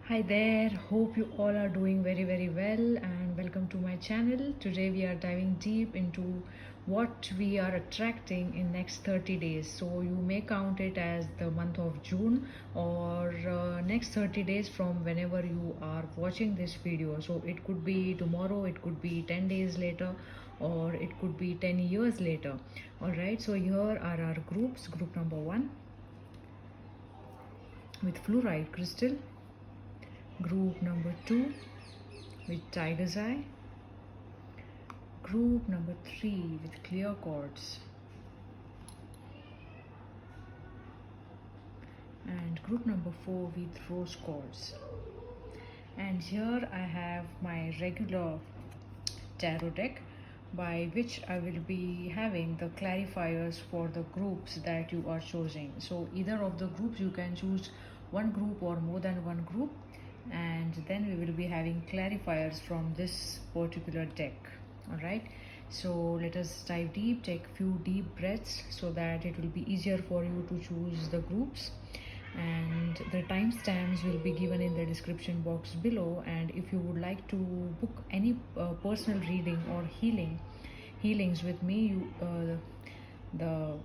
Hi there, hope you all are doing very well and welcome to my channel. Today we are diving deep into what we are attracting in next 30 days. So you may count it as the month of June or next 30 days from whenever you are watching this video. So it could be tomorrow, it could be 10 days later, or it could be 10 years later. Alright, so here are our groups. Group number 1 with fluoride crystal. Group number 2 with tiger's eye. Group number 3 with clear quartz. And group number 4 with rose quartz. And here I have my regular tarot deck, by which I will be having the clarifiers for the groups that you are choosing. So either of the groups, you can choose one group or more than one group, and then we will be having clarifiers from this particular deck. All right, so let us dive deep, take few deep breaths so that it will be easier for you to choose the groups, and the timestamps will be given in the description box below. And if you would like to book any personal reading or healings with me, the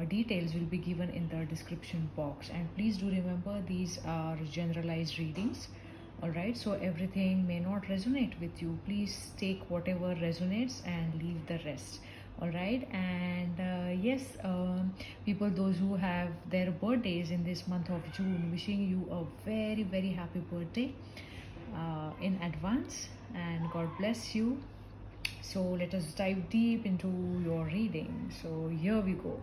details will be given in the description box. And please do remember, these are generalized readings. All right, so everything may not resonate with you. Please take whatever resonates and leave the rest. All right, and yes, people, those who have their birthdays in this month of June, wishing you a very happy birthday in advance, and God bless you. So let us dive deep into your reading. So here we go.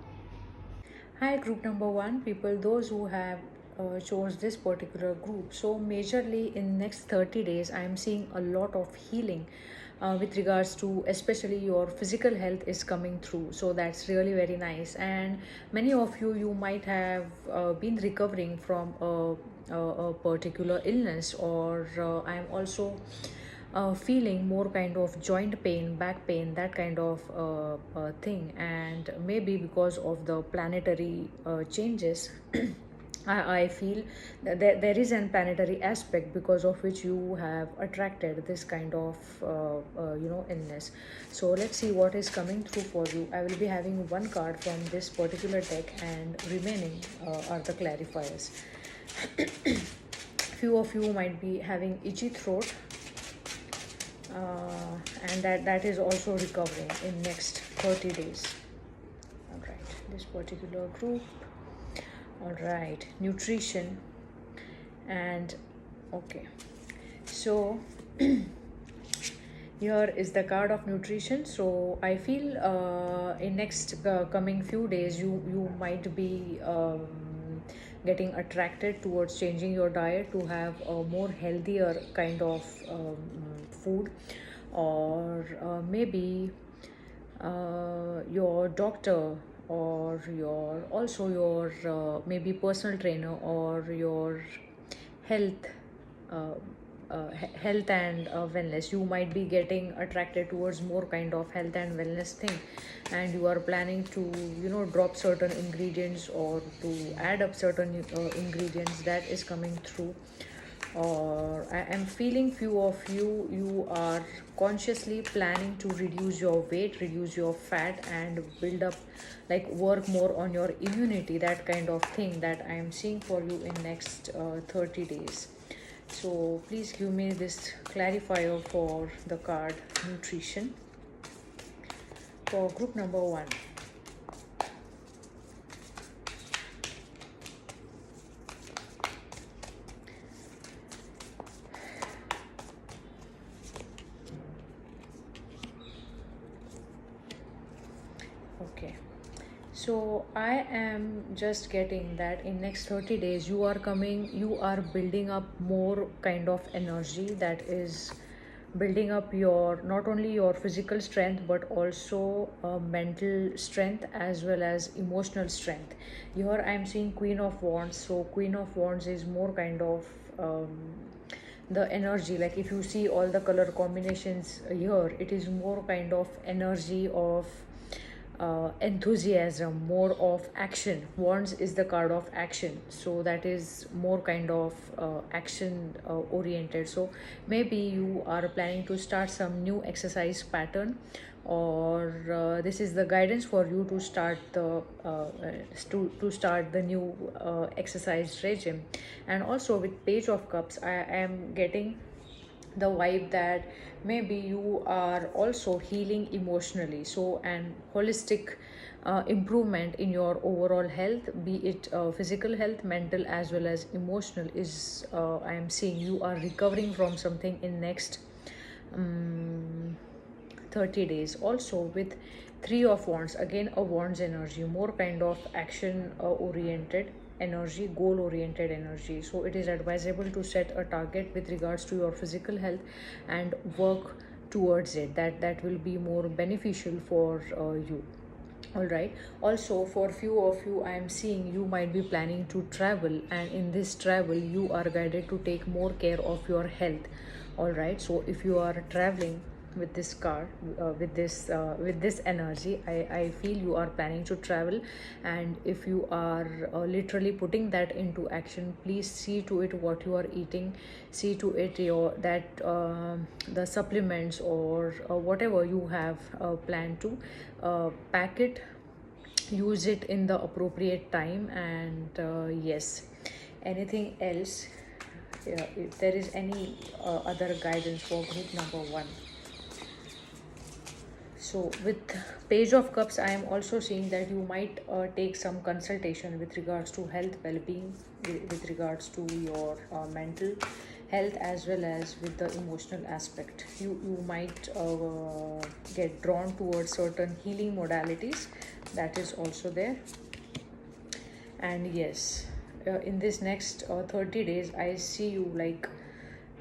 Hi, group number 1, people, those who have chose this particular group. So majorly in next 30 days, I am seeing a lot of healing with regards to, especially your physical health is coming through. So that's really very nice. And many of you might have been recovering from a particular illness, or I am also feeling more kind of joint pain, back pain, that kind of thing. And maybe because of the planetary changes, I feel that there is an planetary aspect because of which you have attracted this kind of illness. So let's see what is coming through for you. I will be having one card from this particular deck, and remaining are the clarifiers. Few of you might be having itchy throat, and that is also recovering in next 30 days. All right, this particular group. All right, nutrition. And okay, so here is the card of nutrition. So I feel in next coming few days, you might be getting attracted towards changing your diet to have a more healthier kind of food, or maybe your doctor, or your maybe personal trainer, or your health uh, health and wellness. You might be getting attracted towards more kind of health and wellness thing, and you are planning to drop certain ingredients or to add up certain ingredients. That is coming through. Or I am feeling few of you are consciously planning to reduce your weight, reduce your fat, and build up, like work more on your immunity, that kind of thing that I am seeing for you in next 30 days. So please give me this clarifier for the card nutrition for group number 1. Okay, so I am just getting that in next 30 days you are building up more kind of energy, that is building up your, not only your physical strength, but also mental strength as well as emotional strength. Here I am seeing Queen of Wands. So Queen of Wands is more kind of the energy, like if you see all the color combinations here, it is more kind of energy of enthusiasm, more of action. Wands is the card of action, so that is more kind of action oriented. So maybe you are planning to start some new exercise pattern, or this is the guidance for you to start to start the new exercise regime. And also with Page of Cups, I am getting the vibe that maybe you are also healing emotionally, so an holistic improvement in your overall health, be it physical health, mental as well as emotional, is I am seeing you are recovering from something in next um, 30 days. Also with Three of Wands, again a Wands energy, more kind of action oriented energy, goal oriented energy. So it is advisable to set a target with regards to your physical health and work towards it. That will be more beneficial for you. All right. Also, for few of you, I am seeing you might be planning to travel, and in this travel you are guided to take more care of your health. All right. So if you are traveling with this car, with this energy, I feel you are planning to travel. And if you are literally putting that into action, please see to it what you are eating, see to it your that the supplements or whatever you have planned to pack it, use it in the appropriate time. And yes, anything else, if there is any other guidance for group number one. So with Page of Cups, I am also seeing that you might take some consultation with regards to health, well-being, with regards to your mental health as well as with the emotional aspect. You might get drawn towards certain healing modalities, that is also there. And yes, in this next 30 days, I see you like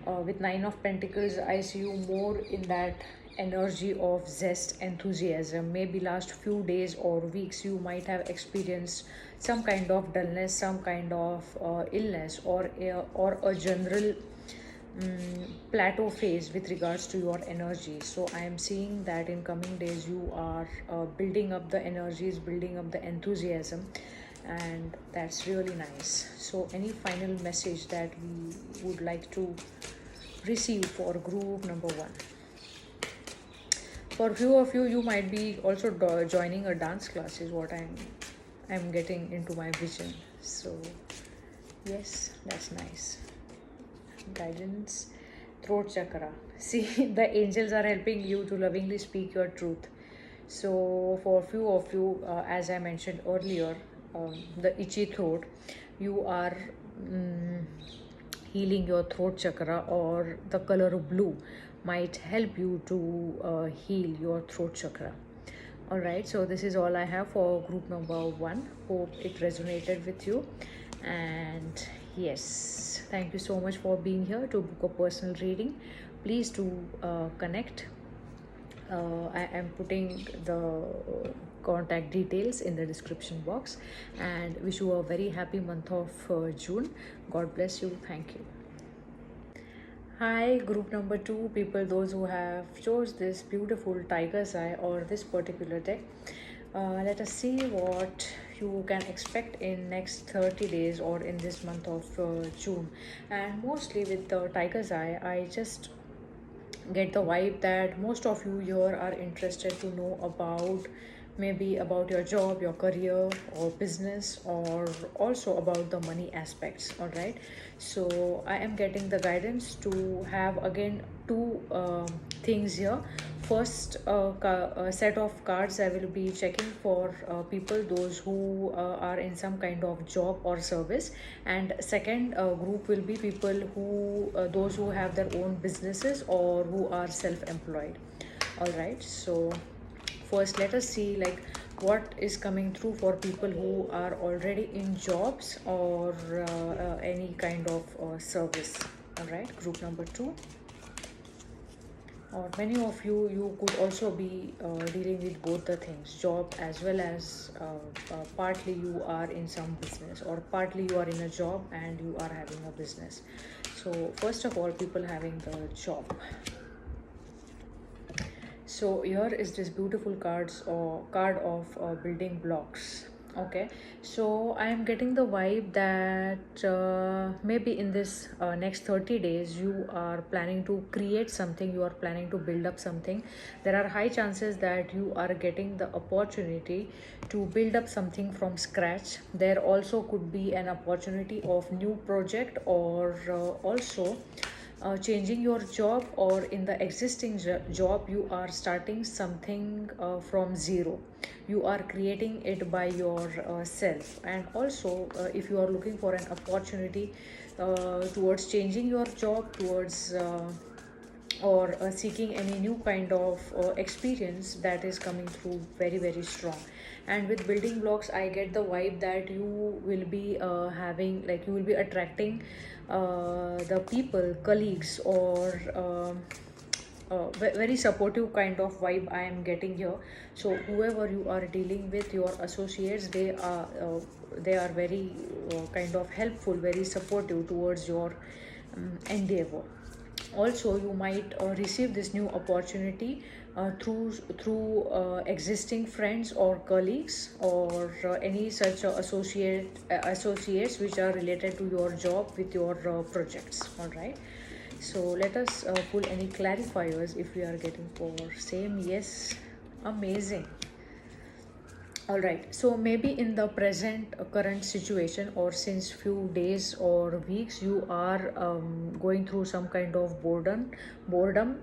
with Nine of Pentacles, I see you more in that energy of zest, enthusiasm. Maybe last few days or weeks you might have experienced some kind of dullness, some kind of illness, or a general plateau phase with regards to your energy. So I am seeing that in coming days you are building up the energies, building up the enthusiasm, and that's really nice. So any final message that we would like to receive for group number one? For few of you, you might be also joining a dance class, is what I'm getting into my vision. So yes, that's nice. Guidance, throat chakra. See, the angels are helping you to lovingly speak your truth. So for few of you, as I mentioned earlier, the itchy throat, you are healing your throat chakra, or the color blue might help you to heal your throat chakra. All right, so this is all I have for group number one. Hope it resonated with you. And yes, thank you so much for being here to book a personal reading. Please do connect. I am putting the contact details in the description box, and wish you a very happy month of June. God bless you. Thank you. Hi, group number two, people, those who have chose this beautiful tiger's eye or this particular deck. Let us see what you can expect in next 30 days or in this month of June. And mostly with the tiger's eye, I just get the vibe that most of you here are interested to know about, maybe about your job, your career or business, or also about the money aspects. All right, so I am getting the guidance to have again two things here. First set of cards I will be checking for people, those who are in some kind of job or service, and second group will be people who those who have their own businesses or who are self-employed. All right, so first let us see like what is coming through for people who are already in jobs or any kind of service. All right, group number two. Or many of you could also be dealing with both the things, job as well as partly you are in some business, or partly you are in a job and you are having a business. So first of all, people having the job. So here is this beautiful card of building blocks. Okay, so I am getting the vibe that maybe in this next 30 days you are planning to create something, you are planning to build up something. There are high chances that you are getting the opportunity to build up something from scratch. There also could be an opportunity of new project, or also changing your job, or in the existing job you are starting something from zero. You are creating it by yourself. And also if you are looking for an opportunity towards changing your job, towards or seeking any new kind of experience, that is coming through very very strong. And with building blocks I get the vibe that you will be having, like, you will be attracting the people, colleagues, or very supportive kind of vibe I am getting here. So whoever you are dealing with, your associates, they are very kind of helpful, very supportive towards your endeavor. Also you might receive this new opportunity through existing friends or colleagues, or any such associates which are related to your job with your projects. All right, so let us pull any clarifiers if we are getting for same. Yes, amazing. All right, so maybe in the present current situation, or since few days or weeks, you are going through some kind of boredom,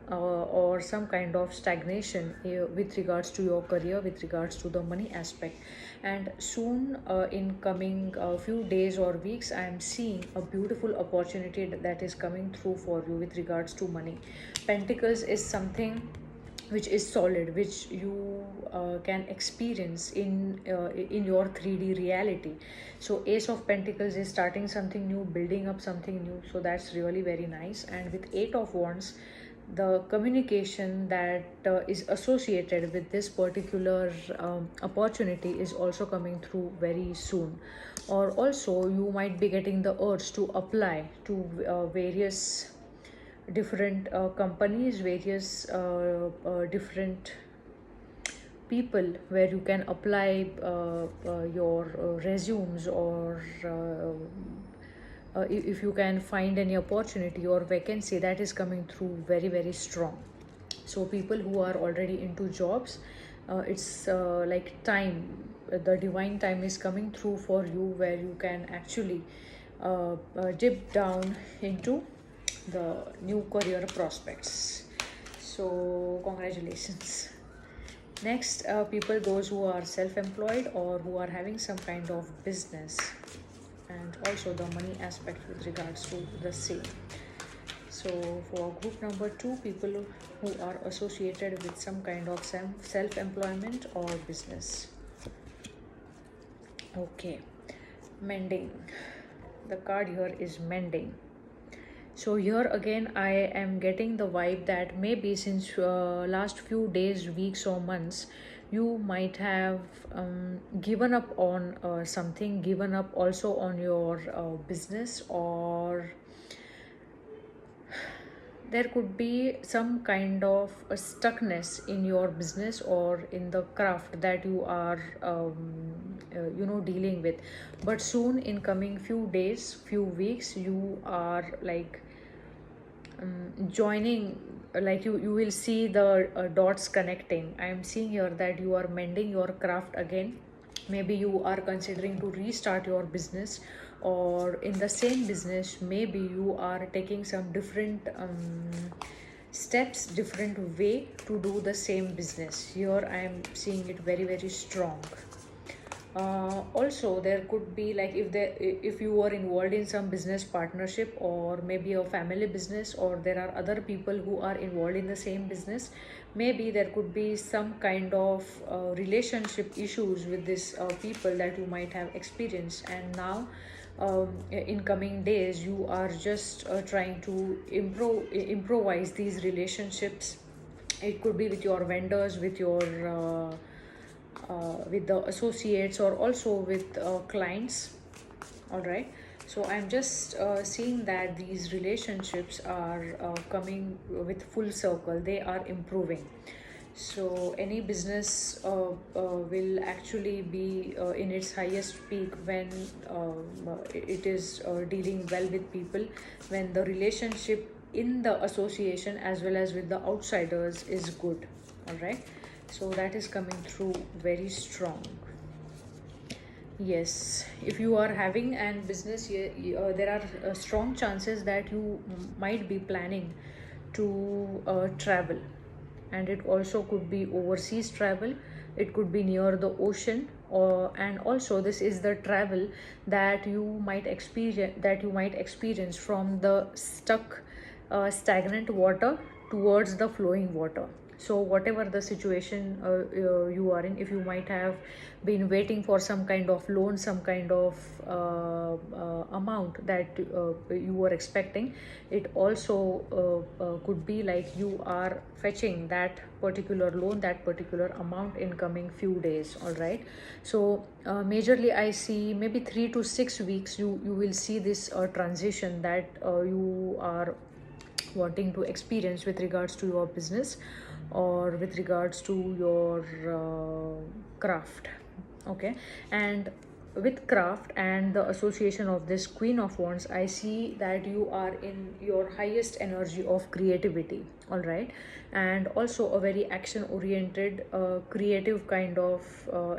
or some kind of stagnation with regards to your career, with regards to the money aspect. And soon, in coming few days or weeks, I am seeing a beautiful opportunity that is coming through for you with regards to money. Pentacles is something which is solid, which you can experience in your 3D reality. So Ace of Pentacles is starting something new, building up something new, so that's really very nice. And with Eight of Wands, the communication that is associated with this particular opportunity is also coming through very soon. Or also you might be getting the urge to apply to various different companies, various different people, where you can apply your resumes, or if you can find any opportunity or vacancy that is coming through very very strong. So people who are already into jobs, it's like time, the divine time is coming through for you, where you can actually dip down into the new career prospects. So congratulations. Next, people, those who are self-employed or who are having some kind of business, and also the money aspect with regards to the same. So for group number 2, people who are associated with some kind of self-employment or business. Okay, mending. The card here is mending. So here again I am getting the vibe that maybe since last few days, weeks or months, you might have given up on something, given up also on your business, or there could be some kind of a stuckness in your business or in the craft that you are dealing with. But soon, in coming few days, few weeks, you are like joining, like you will see the dots connecting. I am seeing here that you are mending your craft again. Maybe you are considering to restart your business, or in the same business maybe you are taking some different steps, different way to do the same business. Here I am seeing it very very strong. Also there could be, like, if you are involved in some business partnership, or maybe a family business, or there are other people who are involved in the same business, maybe there could be some kind of relationship issues with these people that you might have experienced. And now in coming days you are just trying to improvise these relationships. It could be with your vendors, with your with the associates, or also with clients. All right, so I'm just seeing that these relationships are coming with full circle, they are improving. So any business will actually be in its highest peak when it is dealing well with people, when the relationship in the association as well as with the outsiders is good. All right, so that is coming through very strong. Yes, if you are having an business, there are strong chances that you might be planning to travel, and it also could be overseas travel. It could be near the ocean, or and also this is the travel that you might experience from the stagnant water towards the flowing water. So whatever the situation you are in, if you might have been waiting for some kind of loan, some kind of amount that you were expecting, it also could be like you are fetching that particular loan, that particular amount in coming few days. All right, so majorly I see maybe 3 to 6 weeks you will see this transition that you are wanting to experience with regards to your business or with regards to your craft. Okay, and with craft and the association of this Queen of Wands, I see that you are in your highest energy of creativity. All right, and also a very action oriented creative kind of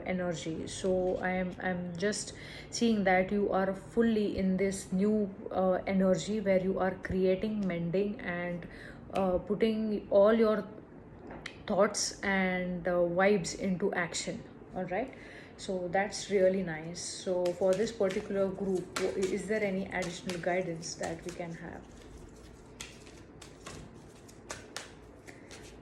energy. So I'm just seeing that you are fully in this new energy where you are creating, mending, and putting all your thoughts and vibes into action. All right, so that's really nice. So for this particular group, is there any additional guidance that we can have?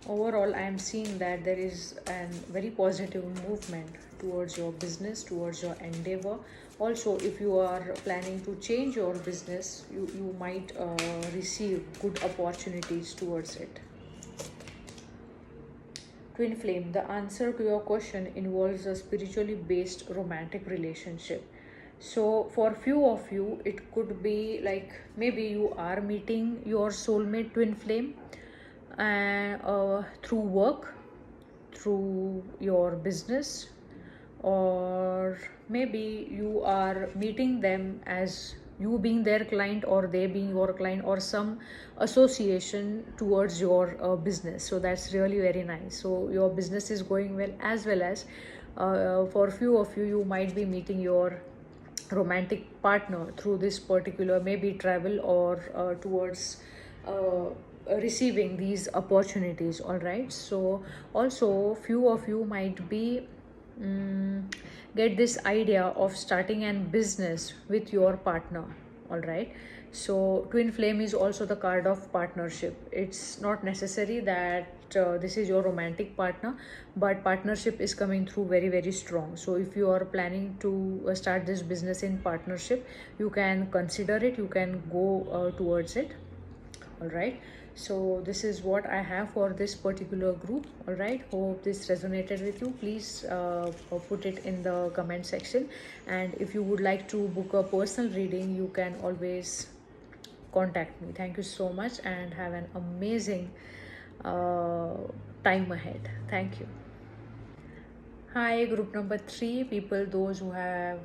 Overall, I am seeing that there is a very positive movement towards your business, towards your endeavor. Also, if you are planning to change your business, you might receive good opportunities towards it. Twin flame, the answer to your question involves a spiritually based romantic relationship. So, for few of you, it could be like maybe you are meeting your soulmate twin flame through work, through your business, or maybe you are meeting them as you being their client or they being your client, or some association towards your business. So that's really very nice. So your business is going well as for few of you, you might be meeting your romantic partner through this particular maybe travel or towards receiving these opportunities. All right, so also few of you might be get this idea of starting a business with your partner. All right, so twin flame is also the card of partnership. It's not necessary that this is your romantic partner, but partnership is coming through very strong. So if you are planning to start this business in partnership, you can consider it, you can go towards it. All right, so this is what I have for this particular group. All right, hope this resonated with you. Please put it in the comment section, and if you would like to book a personal reading, you can always contact me. Thank you so much and have an amazing uh, time ahead. Thank you. Hi, group number 3, people those who have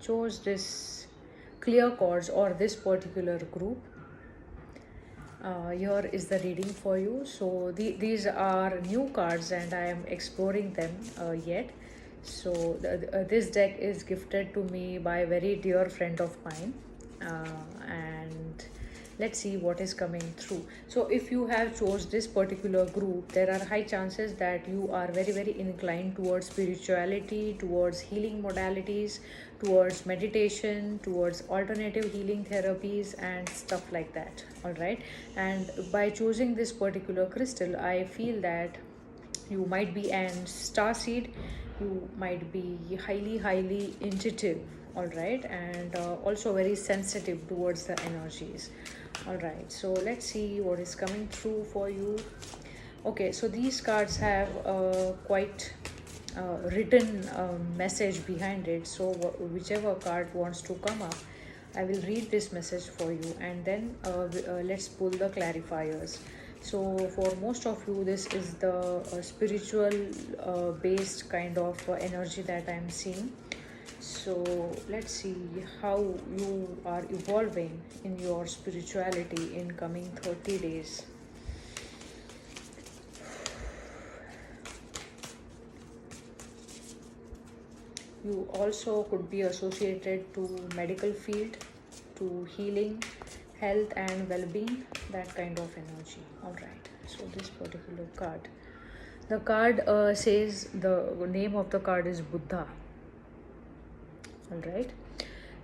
chose this clear chords or this particular group. Here is the reading for you. So these are new cards and I am exploring them yet. So this deck is gifted to me by a very dear friend of mine, and let's see what is coming through. So if you have chose this particular group, there are high chances that you are very inclined towards spirituality, towards healing modalities, towards meditation, towards alternative healing therapies and stuff like that. All right, and by choosing this particular crystal, I feel that you might be an star seed, you might be highly intuitive. All right, and also very sensitive towards the energies. All right, so let's see what is coming through for you. Okay, so these cards have quite written message behind it. So whichever card wants to come up, I will read this message for you, and then let's pull the clarifiers. So for most of you, this is the spiritual based kind of energy that I'm seeing. So let's see how you are evolving in your spirituality in coming 30 days. You also could be associated to medical field, to healing, health and well-being, that kind of energy. All right. So this particular card, the card says, the name of the card is Buddha. All right.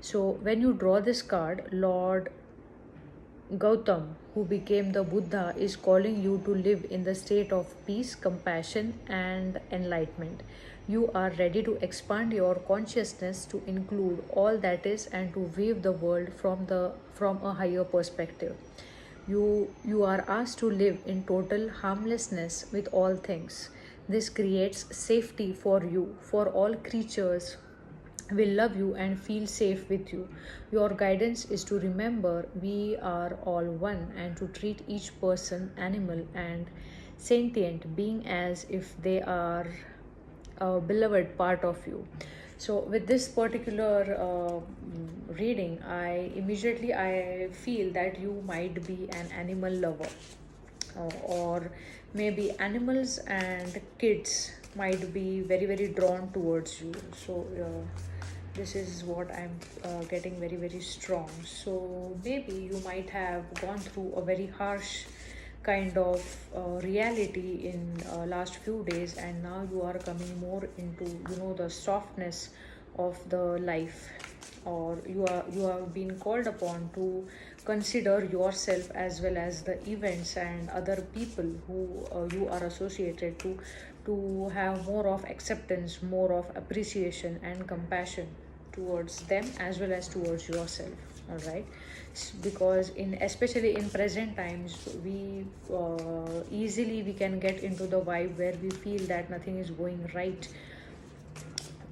So when you draw this card, Lord Gautam, who became the Buddha, is calling you to live in the state of peace, compassion, and enlightenment. You are ready to expand your consciousness to include all that is and to view the world from a higher perspective. You are asked to live in total harmlessness with all things. This creates safety for you, for all creatures will love you and feel safe with you. Your guidance is to remember we are all one and to treat each person, animal, and sentient being as if they are a beloved part of you. So with this particular reading, I feel that you might be an animal lover, or maybe animals and kids might be very drawn towards you. So this is what I'm getting very strong. So maybe you might have gone through a very harsh kind of reality in last few days, and now you are coming more into, the softness of the life, or you are being called upon to consider yourself as well as the events and other people who you are associated to have more of acceptance, more of appreciation and compassion towards them as well as towards yourself. All right. Because in especially in present times, we easily we can get into the vibe where we feel that nothing is going right.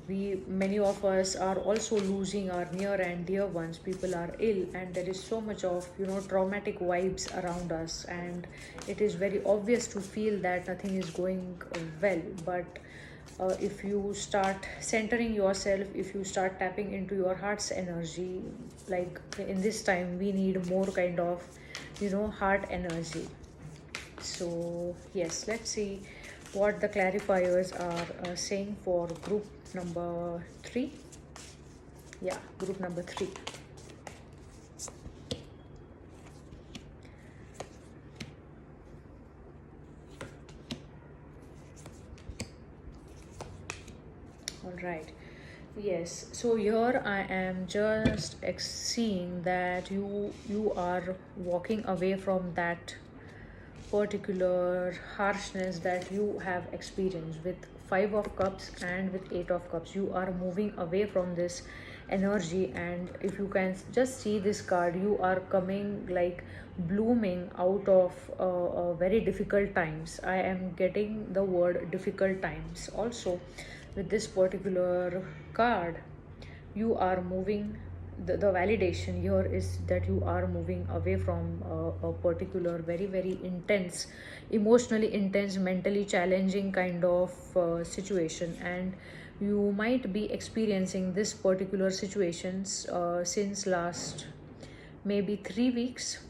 We, many of us, are also losing our near and dear ones. People are ill and there is so much of, traumatic vibes around us, and it is very obvious to feel that nothing is going well. But if you start centering yourself, if you start tapping into your heart's energy, like in this time we need more kind of, heart energy. So yes, let's see what the clarifiers are saying for group number 3. Yeah, group number 3. All right. Yes, so here I am just seeing that you are walking away from that particular harshness that you have experienced with 5 of cups and with 8 of cups. You are moving away from this energy, and if you can just see this card, you are coming like blooming out of very difficult times. I am getting the word difficult times also with this particular card. You are moving, the validation here is that you are moving away from a particular very intense, emotionally intense, mentally challenging kind of situation, and you might be experiencing this particular situations since last maybe 3 weeks.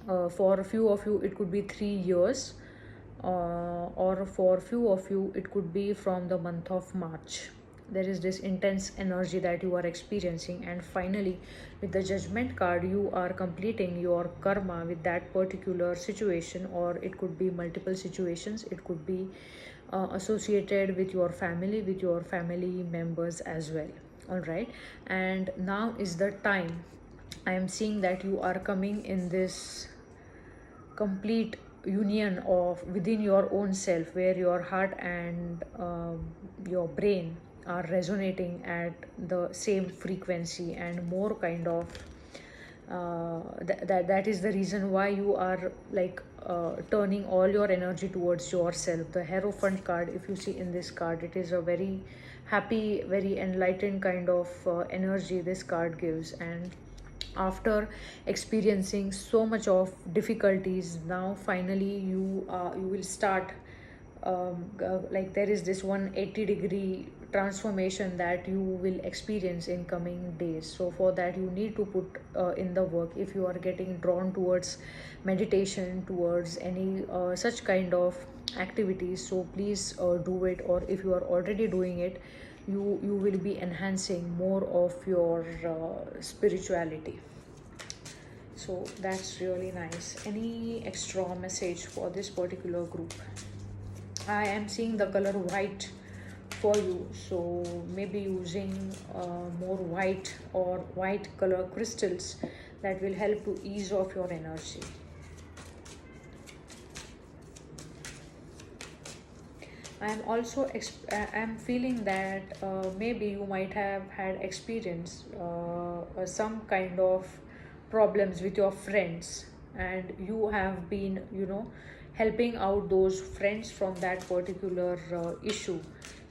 For a few of you it could be 3 years, or for few of you it could be from the month of March. There is this intense energy that you are experiencing, and finally with the Judgment card you are completing your karma with that particular situation, or it could be multiple situations. It could be associated with your family members as well. All right. And now is the time. I am seeing that you are coming in this complete union of within your own self, where your heart and your brain are resonating at the same frequency, and more kind of that is the reason why you are like turning all your energy towards yourself. The Hierophant card, if you see in this card, it is a very happy, very enlightened kind of energy this card gives. And after experiencing so much of difficulties, now finally you will start like there is this 180-degree transformation that you will experience in coming days. So for that you need to put in the work. If you are getting drawn towards meditation, towards any such kind of activities, so please do it. Or if you are already doing it, you will be enhancing more of your spirituality. So that's really nice. Any extra message for this particular group? I am seeing the color white for you, so maybe using more white or white color crystals that will help to ease off your energy. I am also I'm feeling that maybe you might have had experience some kind of problems with your friends, and you have been, helping out those friends from that particular issue,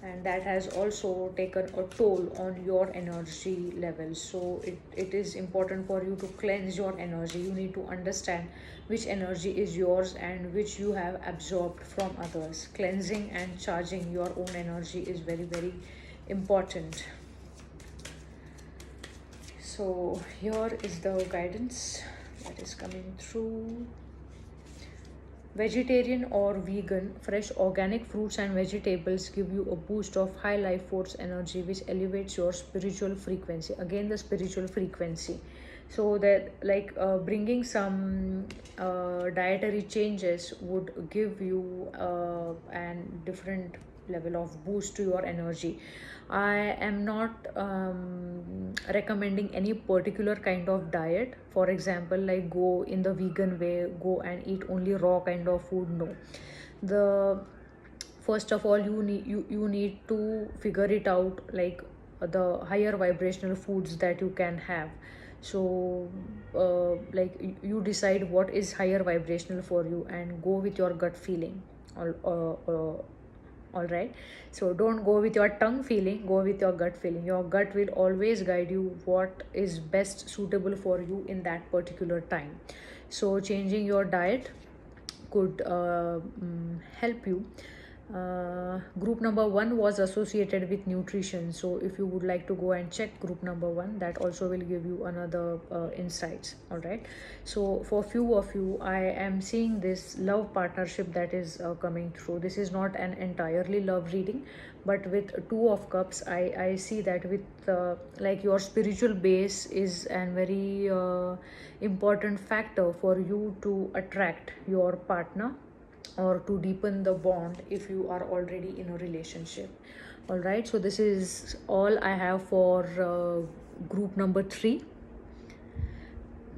and that has also taken a toll on your energy levels. So it is important for you to cleanse your energy. You need to understand which energy is yours and which you have absorbed from others. Cleansing and charging your own energy is very, very important. So here is the guidance that is coming through. Vegetarian or vegan, fresh organic fruits and vegetables give you a boost of high life force energy, which elevates your spiritual frequency. Again, the spiritual frequency. So that, like, bringing some dietary changes would give you an different level of boost to your energy. I am not recommending any particular kind of diet. For example, like go in the vegan way, go and eat only raw kind of food. No, the first of all you need to figure it out, like the higher vibrational foods that you can have. So like you decide what is higher vibrational for you and go with your gut feeling. All right, so don't go with your tongue feeling, go with your gut feeling. Your gut will always guide you what is best suitable for you in that particular time. So changing your diet could help you. Group number 1 was associated with nutrition, so if you would like to go and check group number 1, that also will give you another insights. All right, so for few of you, I am seeing this love partnership that is coming through. This is not an entirely love reading, but with 2 of cups, I see that with like your spiritual base is a very important factor for you to attract your partner or to deepen the bond if you are already in a relationship. All right, so this is all I have for group number 3.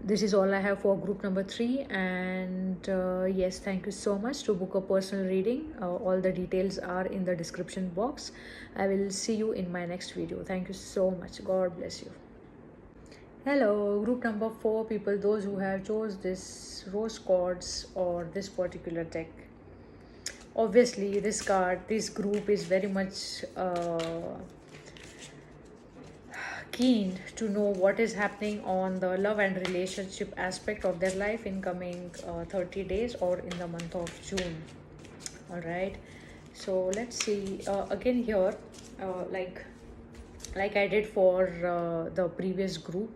This is all I have for group number 3. And yes, thank you so much. To book a personal reading, all the details are in the description box. I will see you in my next video. Thank you so much. God bless you. Hello, group number 4 people, those who have chose this rose quartz or this particular deck. Obviously this group is very much keen to know what is happening on the love and relationship aspect of their life in coming 30 days or in the month of June. All right, so let's see. Again here, like I did for the previous group,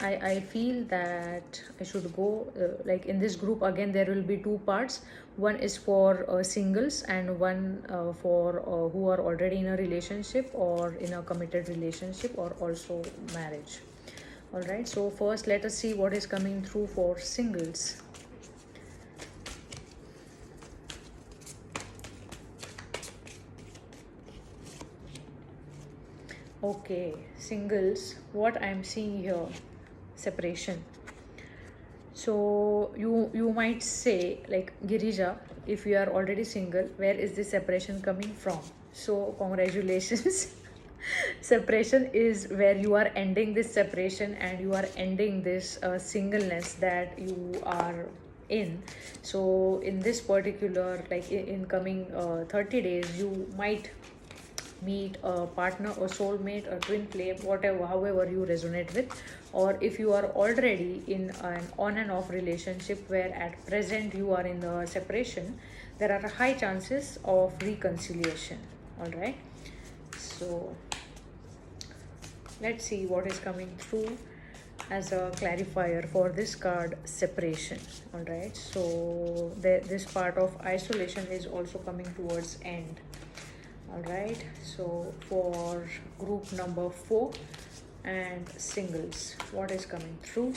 I feel that I should go like in this group again there will be 2 parts. One is for singles and one for who are already in a relationship or in a committed relationship or also marriage. All right, so first let us see what is coming through for singles. Okay, singles, what I'm seeing here, separation. So you might say, like, Girija, if you are already single, where is this separation coming from? So congratulations. Separation is where you are ending this separation and you are ending this singleness that you are in. So in this particular, like in coming 30 days, you might meet a partner or soulmate, a twin flame, whatever, however you resonate with, or if you are already in an on and off relationship where at present you are in the separation, there are high chances of reconciliation. All right, so let's see what is coming through as a clarifier for this card, separation. All right, so this part of isolation is also coming towards end. All right, so for group number 4 and singles, what is coming through?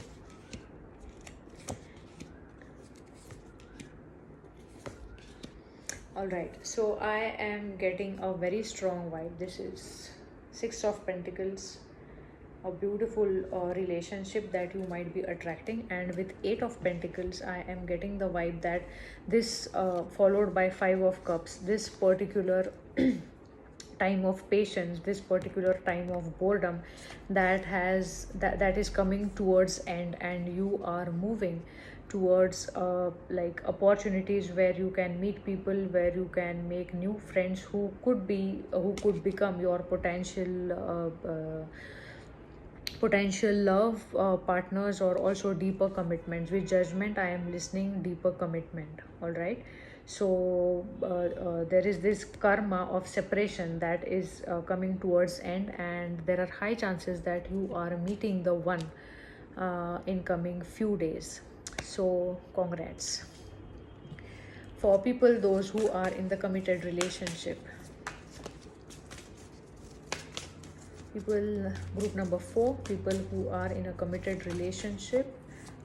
All right, so I am getting a very strong vibe. This is 6 of Pentacles, a beautiful relationship that you might be attracting, and with 8 of Pentacles I am getting the vibe that this followed by 5 of Cups, this particular time of patience, this particular time of boredom that is coming towards end, and you are moving towards like opportunities where you can meet people, where you can make new friends who could become your potential love partners, or also deeper commitments. With Judgment I am listening deeper commitment. All right, so there is this karma of separation that is coming towards end, and there are high chances that you are meeting the one in coming few days. So congrats for people those who are in the committed relationship. People, group number 4, people who are in a committed relationship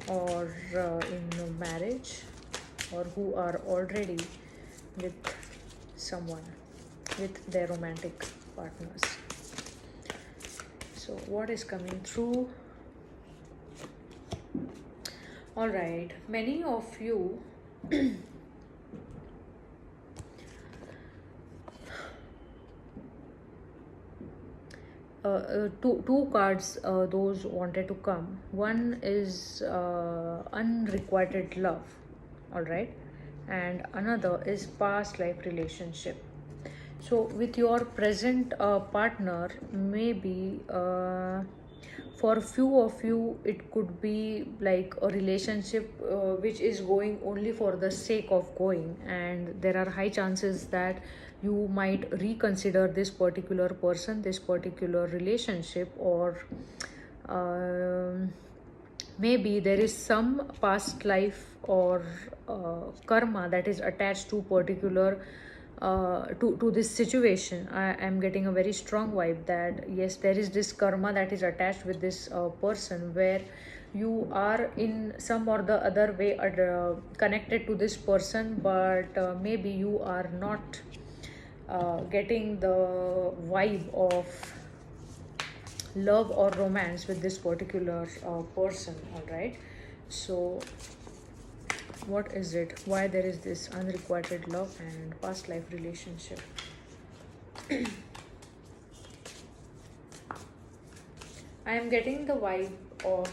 or in a marriage, or who are already with someone, with their romantic partners. So what is coming through? All right, many of you two cards those wanted to come. One is unrequited love, all right, and another is past life relationship. So with your present partner, maybe for a few of you it could be like a relationship which is going only for the sake of going, and there are high chances that you might reconsider this particular person, this particular relationship, or maybe there is some past life or karma that is attached to particular to this situation. I am getting a very strong vibe that yes, there is this karma that is attached with this person, where you are in some or the other way connected to this person, but maybe you are not getting the vibe of love or romance with this particular person. All right, so what is it, why there is this unrequited love and past life relationship? I am getting the vibe of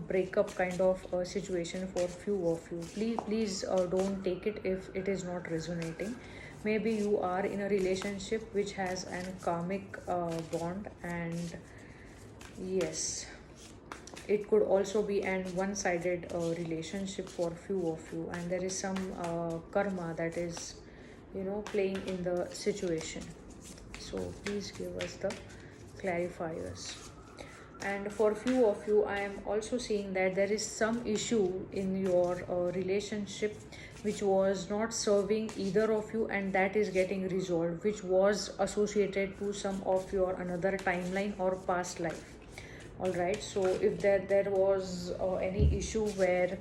breakup kind of situation for few of you. Please don't take it if it is not resonating. Maybe you are in a relationship which has an karmic bond, and yes, it could also be an one-sided relationship for few of you, and there is some karma that is playing in the situation. So please give us the clarifiers. And for few of you, I am also seeing that there is some issue in your relationship which was not serving either of you, and that is getting resolved, which was associated to some of your another timeline or past life. All right, so if there was any issue where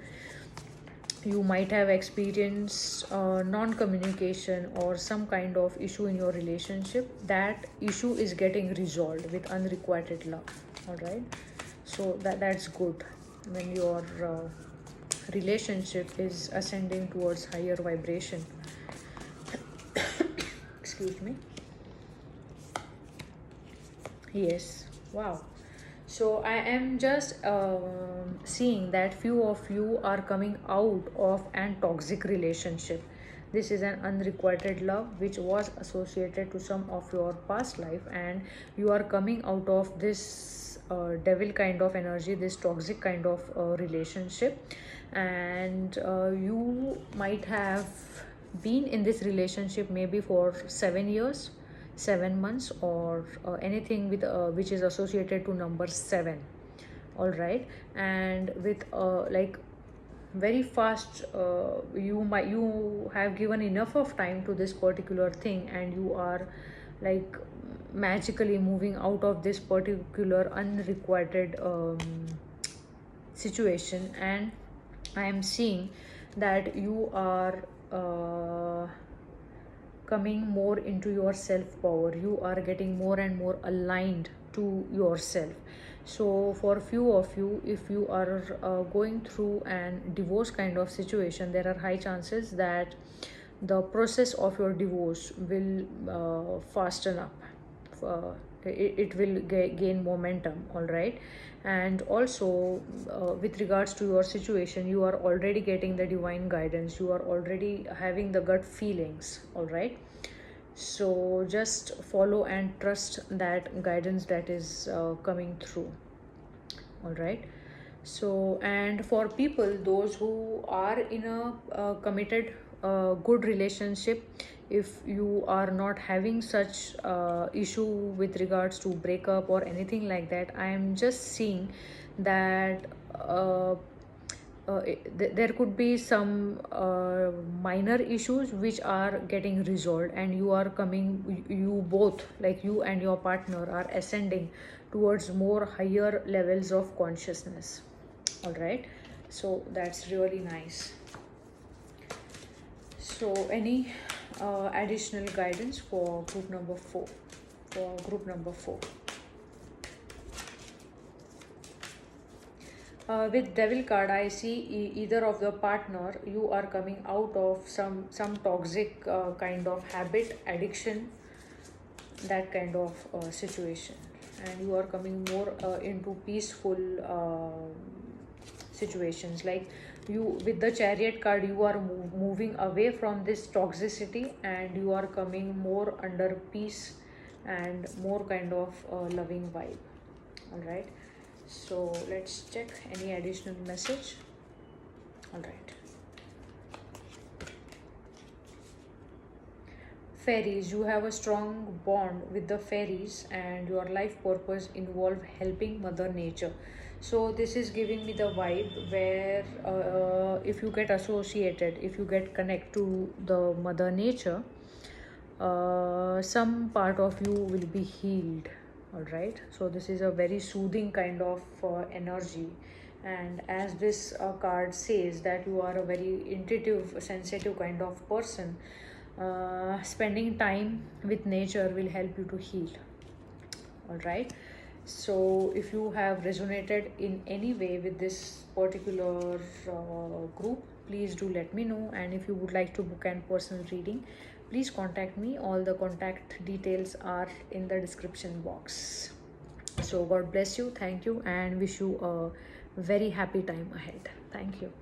you might have experienced non-communication or some kind of issue in your relationship, that issue is getting resolved with unrequited love. All right, so that's good when your relationship is ascending towards higher vibration. Excuse me. Yes, wow. So I am just seeing that few of you are coming out of an toxic relationship This is an unrequited love which was associated to some of your past life, and you are coming out of this devil kind of energy, this toxic kind of relationship. And you might have been in this relationship maybe for 7 years, 7 months, or anything with which is associated to number 7. All right. And with like very fast, you have given enough of time to this particular thing, and you are like magically moving out of this particular unrequited situation. And I am seeing that you are coming more into your self power. You are getting more and more aligned to yourself. So for few of you, if you are going through an divorce kind of situation, there are high chances that the process of your divorce will fasten up. It will gain momentum. All right. And also with regards to your situation, you are already getting the divine guidance, you are already having the gut feelings. All right. So just follow and trust that guidance that is coming through. All right. So, and for people those who are in a committed good relationship, if you are not having such issue with regards to breakup or anything like that, I am just seeing that there could be some minor issues which are getting resolved, and you are coming, you both, like you and your partner, are ascending towards more higher levels of consciousness. All right. So that's really nice. So any additional guidance for group number 4? For group number 4, with devil card, I see either of the partner, you are coming out of some toxic kind of habit, addiction, that kind of situation, and you are coming more into peaceful situations. Like you, with the chariot card, you are moving away from this toxicity, and you are coming more under peace and more kind of loving vibe. All right. So let's check any additional message. All right. Fairies, you have a strong bond with the fairies, and your life purpose involve helping Mother Nature. So this is giving me the vibe where if you get associated, if you get connect to the Mother Nature, some part of you will be healed. All right. So this is a very soothing kind of energy. And as this card says that you are a very intuitive, sensitive kind of person, spending time with nature will help you to heal. All right. So if you have resonated in any way with this particular group, please do let me know. And if you would like to book an personal reading, please contact me. All the contact details are in the description box. So God bless you, thank you, and wish you a very happy time ahead. Thank you.